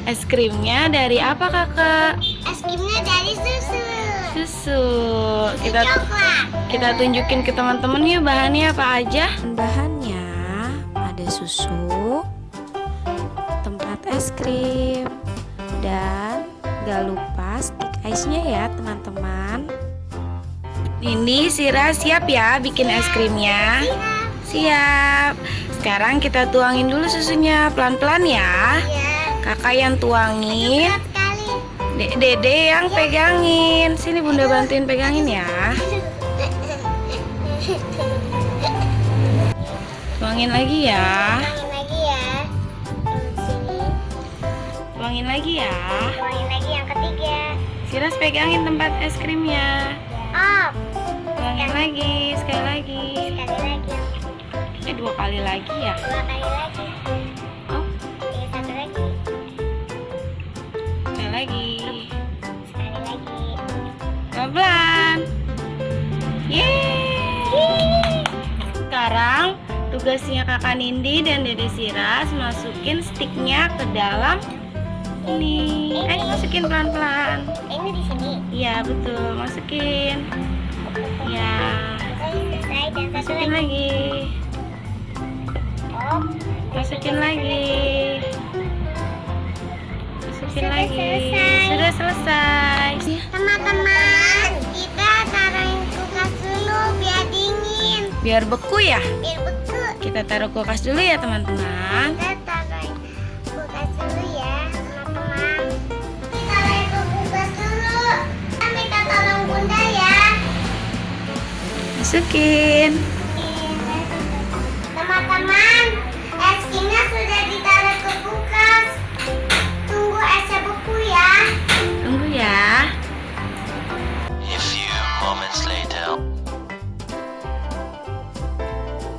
Es krimnya dari apa kakak? Es krimnya dari susu. Susu. Coklat. Kita tunjukin ke teman-teman yuk bahannya apa aja. Bahannya ada susu, tempat es krim, dan gak lupa stick ice-nya ya teman-teman. Ini Sira siap ya bikin es krimnya? Siap. Sekarang kita tuangin dulu susunya pelan-pelan ya. Ya. Kakak yang tuangin, Berat sekali. Dede yang pegangin. Sini bunda bantuin pegangin ya. Tuangin lagi ya. Tuangin lagi ya. Sini. Tuangin lagi ya. Tuangin lagi yang ketiga. Siras pegangin tempat es krimnya. Up. Tuangin lagi, sekali lagi. Sekali lagi. 2 kali lagi ya. 2 kali lagi. Oh, Ini satu lagi. sekali lagi. Sekali lagi. Pelan-pelan. Yeay. Sekarang tugasnya kakak Nindi dan Dede Siras masukin sticknya ke dalam ini. Masukin pelan-pelan. Ini di sini. Iya betul, masukin. Ya, Selesai dan satu masukin lagi. lagi. Up. Masukin lagi. Masukin Sudah lagi. selesai. Sudah selesai. Teman-teman, kita taruhin kulkas dulu biar dingin. Biar beku ya. Biar beku. Kita taruh kulkas dulu ya teman-teman. Kita taruhin kulkas dulu ya, teman-teman. Kita taruhin ke kulkas dulu. Kita minta tolong bunda ya. Masukin. Teman-teman, es krimnya sudah ditaruh ke kulkas. Tunggu esnya beku ya. Tunggu ya. A few moments later.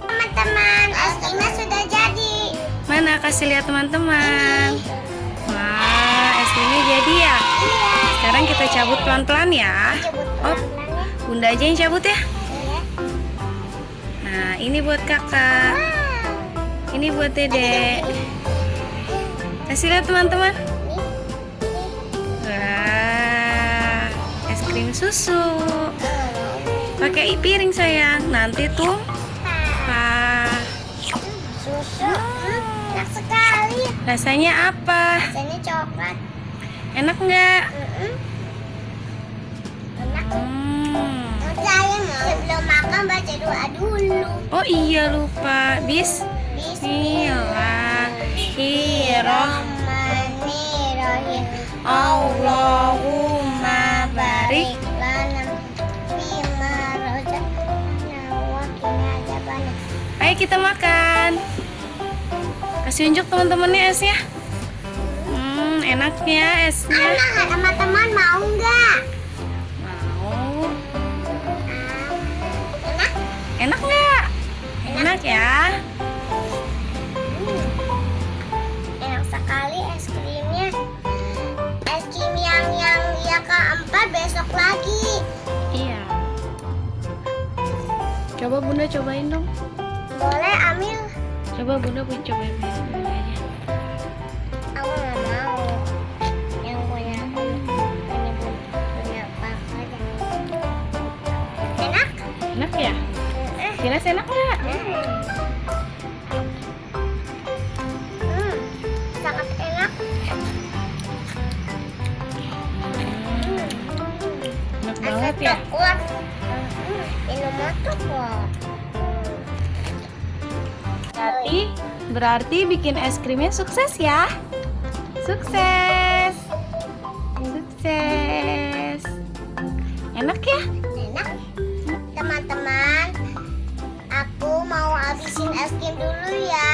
Teman-teman, es krimnya sudah jadi. Mana kasih lihat teman-teman. Wah, es krimnya jadi ya. Iya. Sekarang kita cabut pelan-pelan ya. Cabut Oh, pelan-pelan bunda aja yang cabut ya. ya. Nah, ini buat kakak. Ini buat Dede. Kasih lihat teman-teman. Wah, es krim susu. Pakai piring sayang. Nanti tuh Susu, enak sekali. rasanya apa? Rasanya coklat. Enak nggak? Enak. Hmm. Sebelum makan baca doa dulu. Oh iya lupa. Bismillahirrahmanirrahim. Allahumma barik. lana bima razaqtana wa qina adzabannar. Ayo kita makan. Kasih unjuk teman-temannya esnya. Enaknya esnya. Teman-teman mau nggak? Mau. Enak? Enak nggak? Enak ya. Enak sekali es krimnya. Es krim yang keempat besok lagi. Iya. Coba bunda cobain dong. Boleh ambil? Coba bunda cobain aja. Aku nggak mau. Yang punya punya papa aja. Enak? Enak ya? Kira enak nggak? Sangat enak. Enak banget ya. Coklat. Minum coklat. Berarti bikin es krimnya sukses ya. Sukses. Sukses. Enak ya? Enak. Teman-teman, aku mau habisin es krim dulu ya.